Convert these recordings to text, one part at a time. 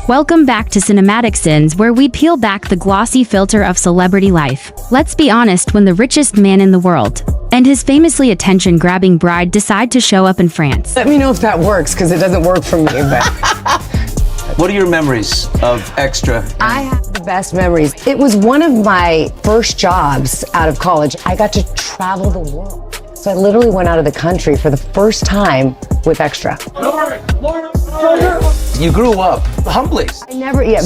Welcome back to Cinematic Sins, where we peel back the glossy filter of celebrity life. Let's be honest, when the richest man in the world and his famously attention-grabbing bride decide to show up in France. Let me know if that works, because it doesn't work for me, but... What are your memories of Extra? I have the best memories. It was one of my first jobs out of college. I got to travel the world. So I literally went out of the country for the first time with Extra. You grew up humbly.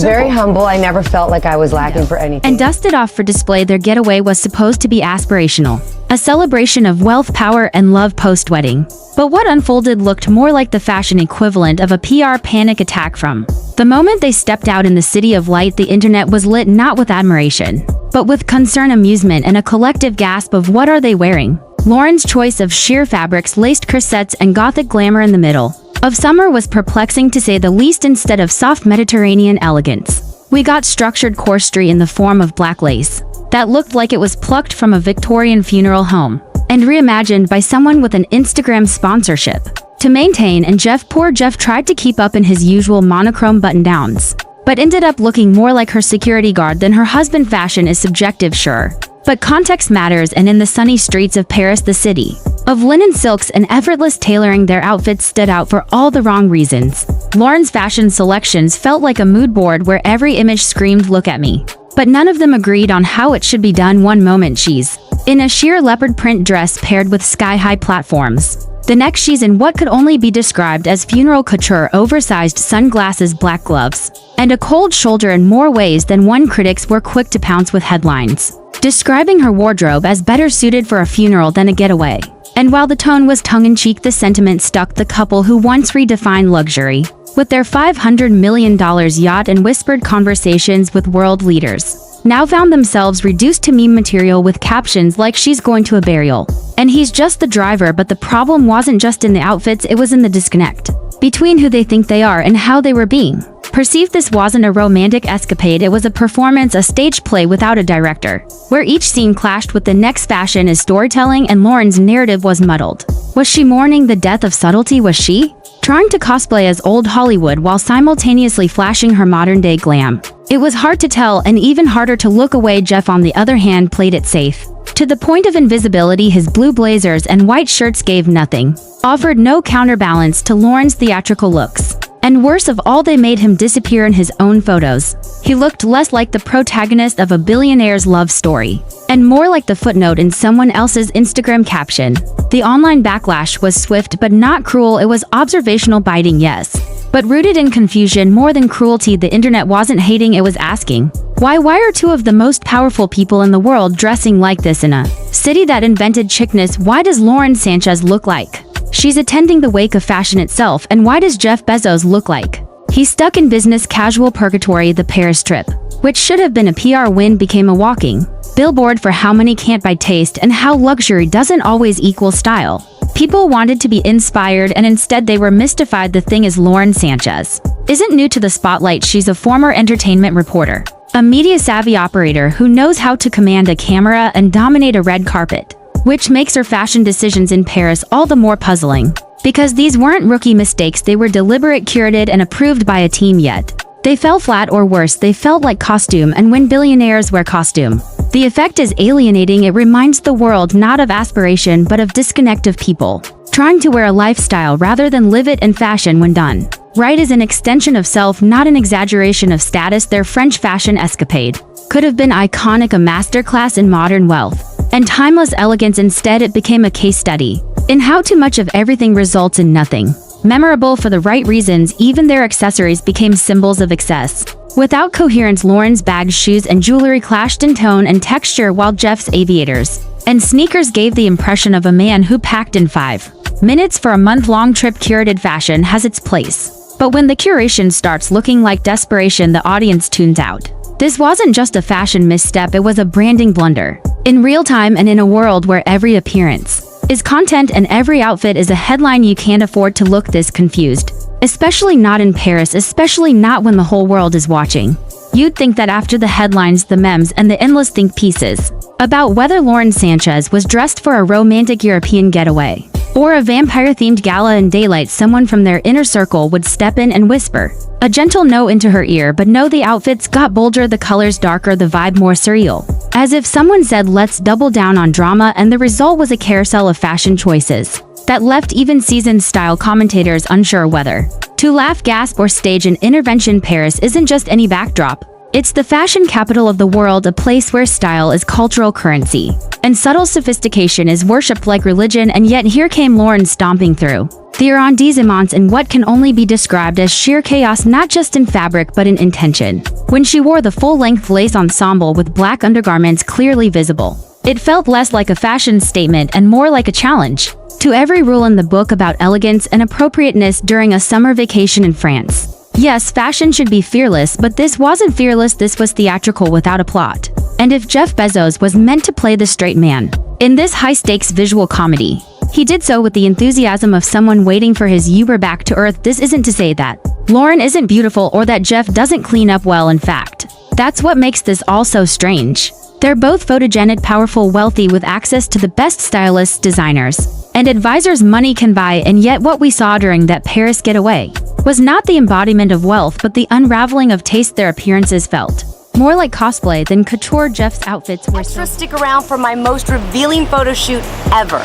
Very humble. I never felt like I was lacking for anything. And dusted off for display, their getaway was supposed to be aspirational, a celebration of wealth, power, and love post-wedding. But what unfolded looked more like the fashion equivalent of a PR panic attack. From the moment they stepped out in the city of light, the internet was lit not with admiration, but with concern, amusement, and a collective gasp of what are they wearing? Lauren's choice of sheer fabrics, laced corsets, and gothic glamour in the middle of summer was perplexing to say the least. Instead of soft Mediterranean elegance, we got structured corsetry in the form of black lace that looked like it was plucked from a Victorian funeral home and reimagined by someone with an Instagram sponsorship. To maintain, and poor Jeff tried to keep up in his usual monochrome button-downs, but ended up looking more like her security guard than her husband. Fashion is subjective, sure, but context matters, and in the sunny streets of Paris, the city of linen silks and effortless tailoring, their outfits stood out for all the wrong reasons. Lauren's fashion selections felt like a mood board where every image screamed, "Look at me." But none of them agreed on how it should be done. One moment she's in a sheer leopard print dress paired with sky-high platforms. The next she's in what could only be described as funeral couture, oversized sunglasses, black gloves, and a cold shoulder in more ways than one. Critics were quick to pounce with headlines describing her wardrobe as better suited for a funeral than a getaway. And while the tone was tongue-in-cheek, the sentiment stuck. The couple who once redefined luxury with their $500 million yacht and whispered conversations with world leaders now found themselves reduced to meme material with captions like "She's going to a burial, and he's just the driver." But the problem wasn't just in the outfits, it was in the disconnect between who they think they are and how they were being perceived. This wasn't a romantic escapade, it was a performance, a stage play without a director, where each scene clashed with the next. Fashion is storytelling, and Lauren's narrative was muddled. Was she mourning the death of subtlety? Was she trying to cosplay as old Hollywood while simultaneously flashing her modern-day glam? It was hard to tell, and even harder to look away. Jeff, on the other hand, played it safe to the point of invisibility. His blue blazers and white shirts gave nothing, offered no counterbalance to Lauren's theatrical looks. And worst of all, they made him disappear in his own photos. He looked less like the protagonist of a billionaire's love story, and more like the footnote in someone else's Instagram caption. The online backlash was swift but not cruel. It was observational, biting, yes, but rooted in confusion more than cruelty. The internet wasn't hating, it was asking, why are two of the most powerful people in the world dressing like this in a city that invented chickness? Why does Lauren Sanchez look like she's attending the wake of fashion itself? And why does Jeff Bezos look like he's stuck in business casual purgatory? The Paris trip, which should have been a PR win, became a walking billboard for how many can't buy taste and how luxury doesn't always equal style. People wanted to be inspired, and instead they were mystified. The thing is, Lauren Sanchez isn't new to the spotlight. She's a former entertainment reporter, a media-savvy operator who knows how to command a camera and dominate a red carpet, which makes her fashion decisions in Paris all the more puzzling. Because these weren't rookie mistakes, they were deliberate, curated, and approved by a team. Yet they fell flat, or worse, they felt like costume. And when billionaires wear costume, the effect is alienating. It reminds the world not of aspiration but of disconnect, of people trying to wear a lifestyle rather than live it. And fashion, when done right, is an extension of self, not an exaggeration of status. Their French fashion escapade could have been iconic, a masterclass in modern wealth and timeless elegance. Instead, it became a case study in how too much of everything results in nothing memorable for the right reasons. Even their accessories became symbols of excess. Without coherence, Lauren's bags, shoes, and jewelry clashed in tone and texture, while Jeff's aviators and sneakers gave the impression of a man who packed in 5 minutes for a month-long trip. Curated fashion has its place, but when the curation starts looking like desperation, the audience tunes out. This wasn't just a fashion misstep, it was a branding blunder. In real time, and in a world where every appearance is content and every outfit is a headline, you can't afford to look this confused. Especially not in Paris, especially not when the whole world is watching. You'd think that after the headlines, the memes, and the endless think pieces about whether Lauren Sanchez was dressed for a romantic European getaway, Or a vampire-themed gala in daylight, someone from their inner circle would step in and whisper a gentle no into her ear, but no, the outfits got bolder, the colors darker, the vibe more surreal. As if someone said, let's double down on drama, and the result was a carousel of fashion choices that left even seasoned style commentators unsure whether to laugh, gasp, or stage an intervention. Paris isn't just any backdrop. It's the fashion capital of the world, a place where style is cultural currency, and subtle sophistication is worshipped like religion, and yet here came Lauren stomping through the arrondissements in what can only be described as sheer chaos, not just in fabric but in intention. When she wore the full-length lace ensemble with black undergarments clearly visible, it felt less like a fashion statement and more like a challenge to every rule in the book about elegance and appropriateness during a summer vacation in France. Yes, fashion should be fearless, but this wasn't fearless, this was theatrical without a plot. And if Jeff Bezos was meant to play the straight man in this high-stakes visual comedy, he did so with the enthusiasm of someone waiting for his Uber back to earth. This isn't to say that Lauren isn't beautiful or that Jeff doesn't clean up well. In fact, that's what makes this all so strange. They're both photogenic, powerful, wealthy, with access to the best stylists, designers, and advisors money can buy, and yet what we saw during that Paris getaway was not the embodiment of wealth but the unraveling of taste. Their appearances felt more like cosplay than couture. Jeff's outfits were Extra stick around for my most revealing photo shoot ever.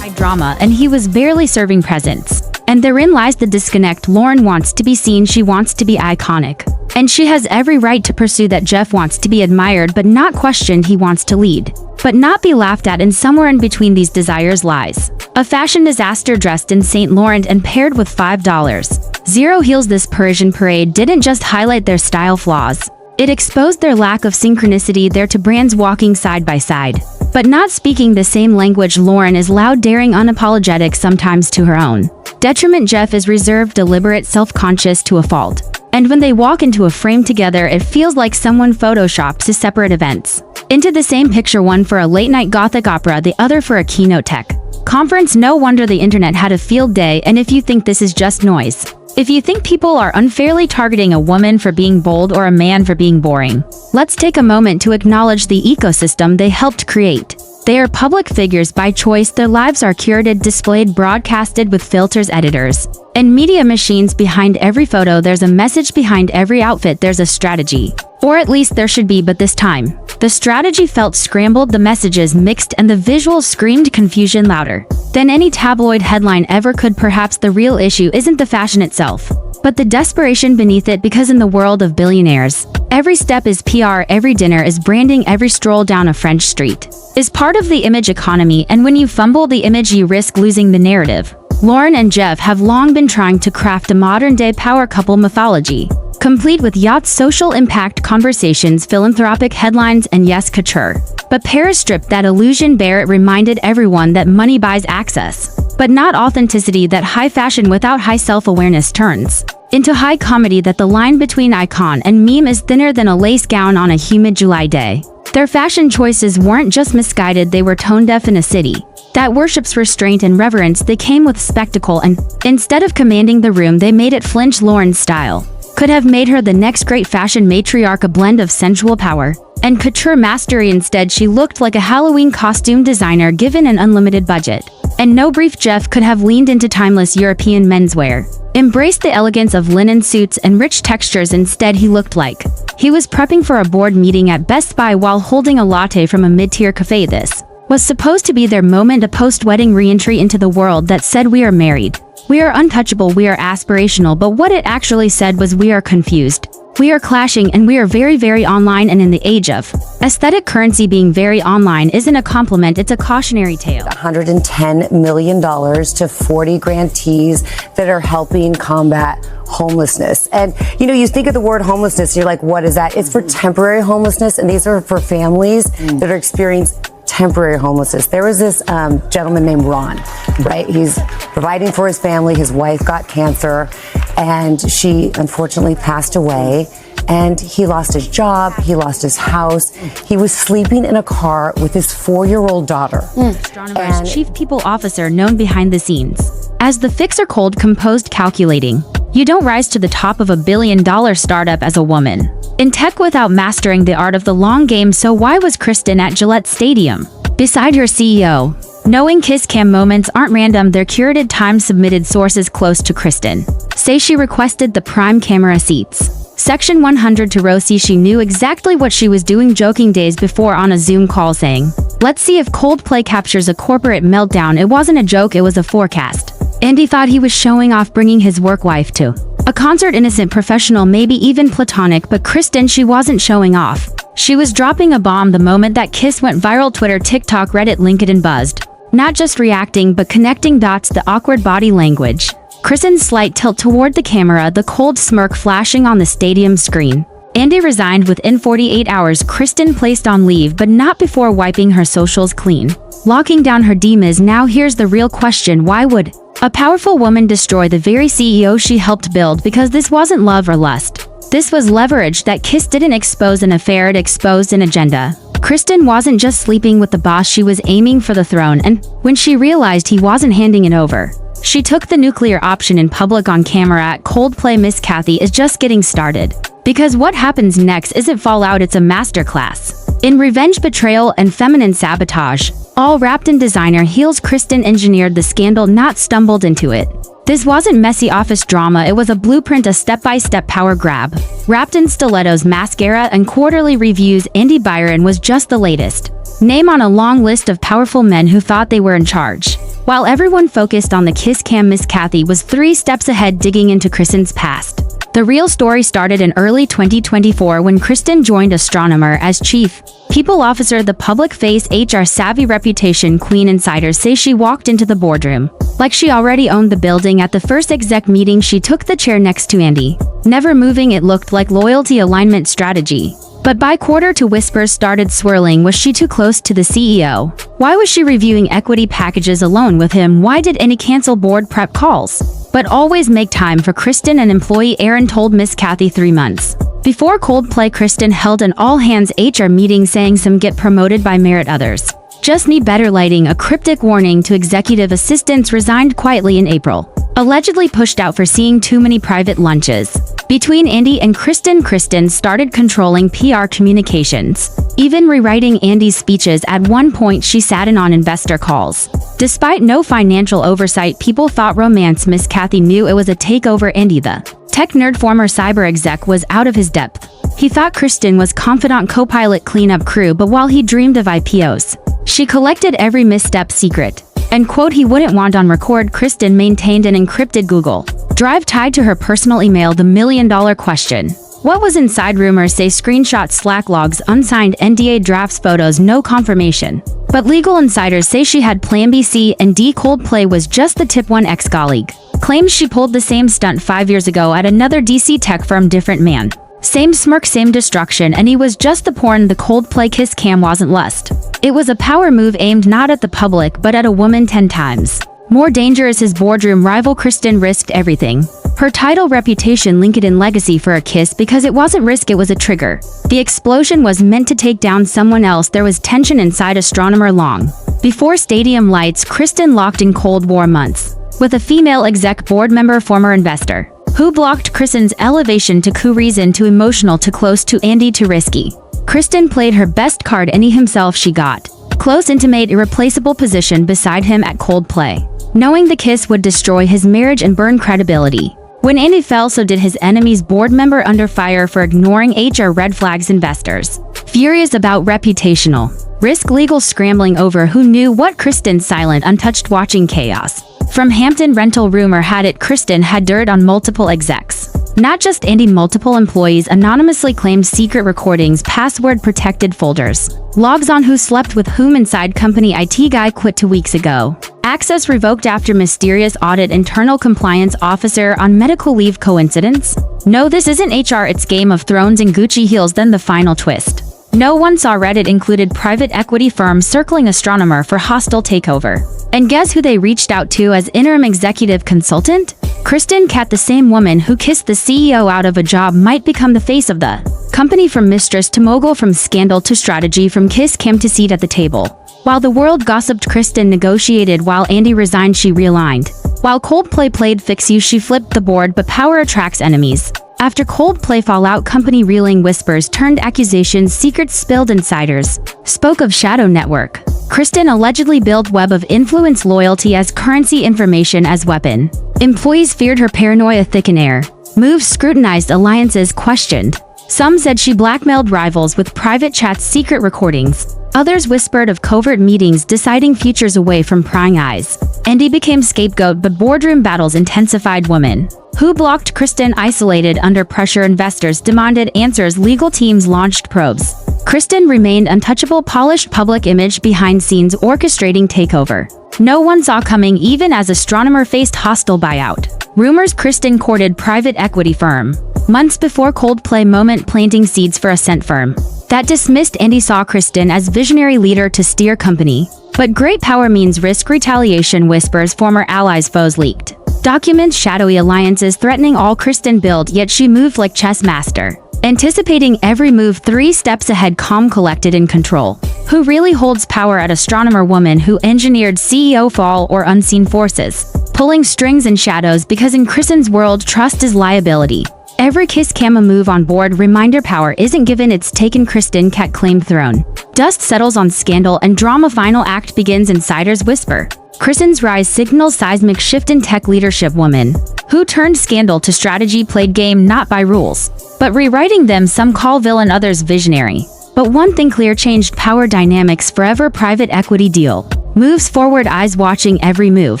drama, and he was barely serving presents. And therein lies the disconnect. Lauren wants to be seen, she wants to be iconic. And she has every right to pursue that. Jeff wants to be admired but not questioned. He wants to lead, but not be laughed at, and somewhere in between these desires lies a fashion disaster dressed in St. Laurent and paired with $5.00 heels. This Parisian parade didn't just highlight their style flaws, it exposed their lack of synchronicity. They're two brands walking side by side, but not speaking the same language. Lauren is loud, daring, unapologetic, sometimes to her own detriment. Jeff is reserved, deliberate, self-conscious to a fault. And when they walk into a frame together, it feels like someone photoshopped two separate events into the same picture, one for a late-night gothic opera, the other for a keynote tech conference. No wonder the internet had a field day. And if you think this is just noise, if you think people are unfairly targeting a woman for being bold or a man for being boring, let's take a moment to acknowledge the ecosystem they helped create. They are public figures by choice. Their lives are curated, displayed, broadcasted with filters, editors, and media machines behind every photo. There's a message behind every outfit. There's a strategy. Or at least there should be, but this time, the strategy felt scrambled, the messages mixed, and the visuals screamed confusion louder than any tabloid headline ever could. Perhaps the real issue isn't the fashion itself, but the desperation beneath it, because in the world of billionaires, every step is PR, every dinner is branding, every stroll down a French street is part of the image economy, and when you fumble the image, you risk losing the narrative. Lauren and Jeff have long been trying to craft a modern-day power couple mythology, complete with yachts, social impact conversations, philanthropic headlines, and yes, couture. But Paris stripped that illusion bare. It reminded everyone that money buys access, but not authenticity, that high fashion without high self-awareness turns into high comedy, that the line between icon and meme is thinner than a lace gown on a humid July day. Their fashion choices weren't just misguided, they were tone-deaf in a city that worships restraint and reverence. They came with spectacle, and instead of commanding the room, they made it flinch. Lauren's style could have made her the next great fashion matriarch, a blend of sensual power and couture mastery. Instead, she looked like a Halloween costume designer given an unlimited budget. And no brief. Jeff could have leaned into timeless European menswear, embraced the elegance of linen suits and rich textures. Instead, he looked like he was prepping for a board meeting at Best Buy while holding a latte from a mid-tier cafe. This was supposed to be their moment, a post-wedding re-entry into the world that said, we are married, we are untouchable, we are aspirational. But what it actually said was, we are confused, we are clashing, and we are very, very online. And in the age of aesthetic currency, being very online isn't a compliment, it's a cautionary tale. $110 million to 40 grantees that are helping combat homelessness. And, you know, you think of the word homelessness, you're like, what is that? It's for temporary homelessness, and these are for families that are experiencing temporary homelessness. There was this gentleman named Ron, right? He's providing for his family. His wife got cancer, and she unfortunately passed away. and he lost his job, he lost his house. He was sleeping in a car with his 4-year-old daughter. Astronomer's chief people officer known behind the scenes as the fixer cold composed calculating. You don't rise to the top of $1 billion startup as a woman in tech without mastering the art of the long game. So why was Kristen at Gillette Stadium beside her CEO? Knowing kiss cam moments aren't random, they're curated, time-submitted. Sources close to Kristen say she requested the prime camera seats. Section 100 to Rossi, she knew exactly what she was doing, joking days before on a Zoom call saying, "Let's see if Coldplay captures a corporate meltdown." It wasn't a joke, it was a forecast. Andy thought he was showing off, bringing his work wife to a concert. Innocent, professional, maybe even platonic, but Kristen, she wasn't showing off. She was dropping a bomb. The moment that kiss went viral, Twitter, TikTok, Reddit, LinkedIn buzzed. Not just reacting, but connecting dots, the awkward body language, Kristen's slight tilt toward the camera, the cold smirk flashing on the stadium screen. Andy resigned within 48 hours. Kristen placed on leave, but not before wiping her socials clean, locking down her demons. Now here's the real question: why would a powerful woman destroy the very CEO she helped build? Because this wasn't love or lust. This was leverage. That kiss didn't expose an affair, it exposed an agenda. Kristen wasn't just sleeping with the boss, she was aiming for the throne, and when she realized he wasn't handing it over, she took the nuclear option in public on camera at Coldplay. Miss Kathy is just getting started. Because what happens next isn't fallout, it's a masterclass in revenge, betrayal, and feminine sabotage. All wrapped in designer heels, Kristen engineered the scandal, not stumbled into it. This wasn't messy office drama, it was a blueprint, a step-by-step power grab. Wrapped in stilettos, mascara, and quarterly reviews, Andy Byron was just the latest name on a long list of powerful men who thought they were in charge. While everyone focused on the kiss cam, Miss Kathy was 3 steps ahead, digging into Kristen's past. The real story started in early 2024 when Kristen joined Astronomer as chief people officer, the public face, HR-savvy reputation queen. Insiders say she walked into the boardroom like she already owned the building. At the first exec meeting, she took the chair next to Andy, never moving. It looked like loyalty, alignment, strategy. But by quarter two, whispers started swirling. Was she too close to the CEO? Why was she reviewing equity packages alone with him? Why did Andy cancel board prep calls but always make time for Kristen? An employee Aaron told Miss Kathy 3 months before Coldplay, Kristen held an all-hands HR meeting saying some get promoted by merit, others just need better lighting. A cryptic warning to executive assistants. Resigned quietly in April. Allegedly pushed out for seeing too many private lunches between Andy and Kristen. Kristen started controlling PR communications, even rewriting Andy's speeches. At one point, she sat in on investor calls. Despite no financial oversight, people thought romance. Miss Kathy knew it was a takeover. Andy, the tech nerd, former cyber exec, was out of his depth. He thought Kristen was confidant, co-pilot, cleanup crew, but while he dreamed of IPOs, she collected every misstep secret and quote he wouldn't want on record. Kristen maintained an encrypted Google Drive tied to her personal email. The million-dollar question: what was inside? Rumors say screenshots, Slack logs, unsigned NDA drafts, photos, no confirmation. But legal insiders say she had plan B, C, and D. Coldplay was just the tip. One ex-colleague claims she pulled the same stunt 5 years ago at another DC tech firm. Different man, same smirk, same destruction, and he was just the porn. The Coldplay kiss cam wasn't lust. It was a power move aimed not at the public but at a woman 10 times more dangerous. His boardroom rival. Kristen risked everything: her title, reputation, LinkedIn legacy for a kiss, because it wasn't risk, it was a trigger. The explosion was meant to take down someone else. There was tension inside Astronomer long before stadium lights. Kristen locked in Cold War months with a female exec board member, former investor, who blocked Kristen's elevation to coup. Reason: too emotional, too close to Andy, too risky. Kristen played her best card. Andy himself. She got close, intimate, irreplaceable position beside him at Coldplay, knowing the kiss would destroy his marriage and burn credibility. When Andy fell, so did his enemies. Board member under fire for ignoring HR red flags. Investors furious about reputational risk. Legal scrambling over who knew what. Kristen silent, untouched, watching chaos from Hampton. Rental rumor had it Kristen had dirt on multiple execs. Not just Andy, multiple employees anonymously claimed secret recordings, password-protected folders, logs on who slept with whom inside company. IT guy quit 2 weeks ago. Access revoked after mysterious audit. Internal compliance officer on medical leave. Coincidence? No, this isn't HR, it's Game of Thrones and Gucci heels. Then the final twist: no one saw. Reddit included private equity firms circling Astronomer for hostile takeover. And guess who they reached out to as interim executive consultant? Kristen Kat, the same woman who kissed the CEO out of a job, might become the face of the company. From mistress to mogul, from scandal to strategy, from kiss cam to seat at the table. While the world gossiped, Kristen negotiated. While Andy resigned, she realigned. While Coldplay played fix you, she flipped the board. But power attracts enemies. After Coldplay fallout, company reeling, whispers turned accusations, secrets spilled, insiders spoke of shadow network. Kristen allegedly built web of influence, loyalty as currency, information as weapon. Employees feared her paranoia, thicken air. Moves scrutinized, alliances questioned. Some said she blackmailed rivals with private chats, secret recordings. Others whispered of covert meetings, deciding futures away from prying eyes. Andy became scapegoat, but boardroom battles intensified. Women who blocked Kristen isolated under pressure. Investors demanded answers. Legal teams launched probes. Kristen remained untouchable, polished public image behind scenes, orchestrating takeover. No one saw coming, even as astronomer faced hostile buyout. Rumors Kristen courted private equity firm. Months before Coldplay moment, planting seeds for ascent firm that dismissed Andy saw Kristen as visionary leader to steer company. But great power means risk, retaliation, whispers, former allies, foes leaked. Documents, shadowy alliances threatening all Kristen built, yet she moved like chess master. Anticipating every move, 3 steps ahead, calm, collected, in control. Who really holds power at astronomer? Woman who engineered CEO fall or unseen forces, pulling strings in shadows, because in Kristen's world, trust is liability. Every kiss cam a move on board, reminder power isn't given, it's taken. Kristen Kat claimed throne. Dust settles on scandal and drama, final act begins, insiders whisper. Kristen's rise signals seismic shift in tech leadership. Woman who turned scandal to strategy, played game not by rules, but rewriting them. Some call villain, others visionary. But one thing clear, changed power dynamics forever. Private equity deal moves forward, eyes watching every move,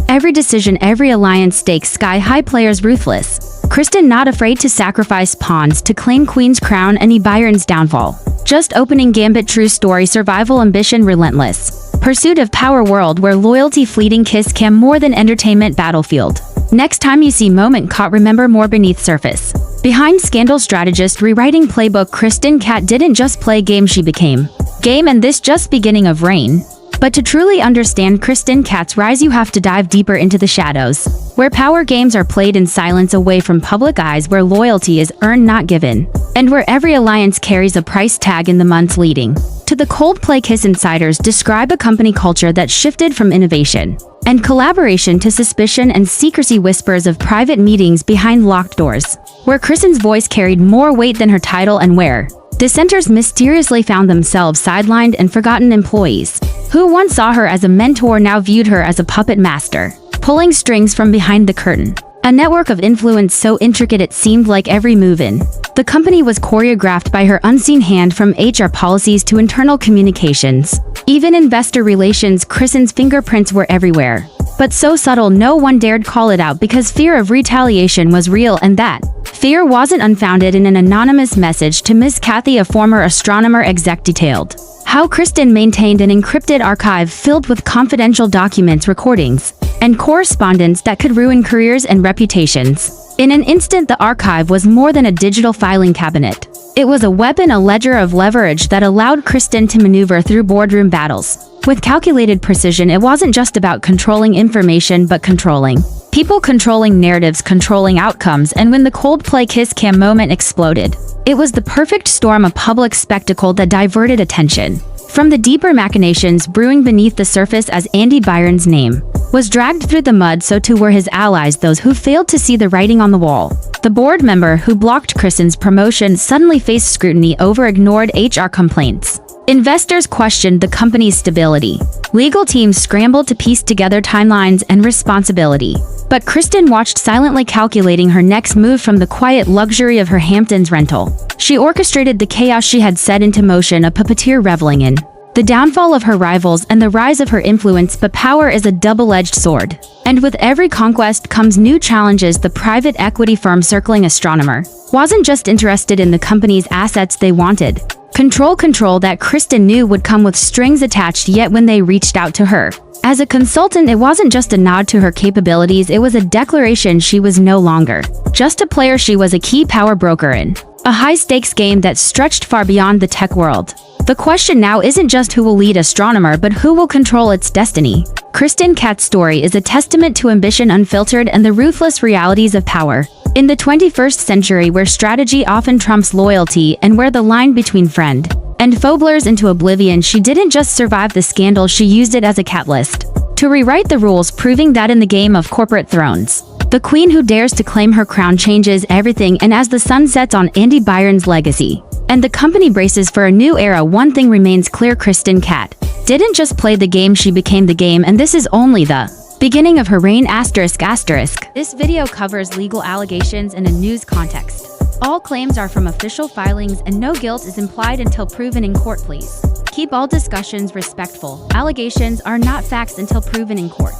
every decision, every alliance, stakes sky high, players ruthless. Kristen not afraid to sacrifice pawns to claim queen's crown. Any Byron's downfall just opening gambit, true story, survival, ambition, relentless pursuit of power, world where loyalty fleeting, kiss cam more than entertainment, battlefield. Next time you see moment caught, remember more beneath surface. Behind scandal, strategist rewriting playbook. Kristen Kat didn't just play game, she became game, and this just beginning of reign. But to truly understand Kristen Kat's rise, you have to dive deeper into the shadows, where power games are played in silence, away from public eyes, where loyalty is earned not given, and where every alliance carries a price tag. In the months leading to the Coldplay kiss, insiders describe a company culture that shifted from innovation and collaboration to suspicion and secrecy, whispers of private meetings behind locked doors, where Kristen's voice carried more weight than her title, and where dissenters mysteriously found themselves sidelined and forgotten. Employees who once saw her as a mentor now viewed her as a puppet master, pulling strings from behind the curtain. A network of influence so intricate it seemed like every move in the company was choreographed by her unseen hand, from HR policies to internal communications. Even investor relations, Kristen's fingerprints were everywhere. But so subtle no one dared call it out, because fear of retaliation was real, and that fear wasn't unfounded. In an anonymous message to Miss Kathy, a former astronomer exec, detailed how Kristen maintained an encrypted archive filled with confidential documents, recordings, and correspondence that could ruin careers and reputations. In an instant, the archive was more than a digital filing cabinet. It was a weapon, a ledger of leverage that allowed Kristen to maneuver through boardroom battles with calculated precision. It wasn't just about controlling information, but controlling people, controlling narratives, controlling outcomes. And when the Coldplay kiss cam moment exploded, it was the perfect storm, a public spectacle that diverted attention from the deeper machinations brewing beneath the surface. As Andy Byron's name was dragged through the mud, so too were his allies, those who failed to see the writing on the wall. The board member who blocked Kristen's promotion suddenly faced scrutiny over ignored HR complaints. Investors questioned the company's stability. Legal teams scrambled to piece together timelines and responsibility. But Kristen watched silently, calculating her next move from the quiet luxury of her Hamptons rental. She orchestrated the chaos she had set into motion, a puppeteer reveling in the downfall of her rivals and the rise of her influence. But power is a double-edged sword, and with every conquest comes new challenges. The private equity firm circling astronomer wasn't just interested in the company's assets, they wanted Control that Kristen knew would come with strings attached, yet when they reached out to her as a consultant, it wasn't just a nod to her capabilities, it was a declaration she was no longer just a player, she was a key power broker in a high-stakes game that stretched far beyond the tech world. The question now isn't just who will lead Astronomer, but who will control its destiny. Kristen Katt's story is a testament to ambition unfiltered and the ruthless realities of power. In the 21st century, where strategy often trumps loyalty and where the line between friend and foe blurs into oblivion, she didn't just survive the scandal, she used it as a catalyst to rewrite the rules, proving that in the game of corporate thrones, the queen who dares to claim her crown changes everything. And as the sun sets on Andy Byron's legacy and the company braces for a new era, one thing remains clear: Kristen Katt didn't just play the game, she became the game, and this is only the beginning of her reign. ***. This video covers legal allegations in a news context. All claims are from official filings and no guilt is implied until proven in court. Please keep all discussions respectful. Allegations are not facts until proven in court.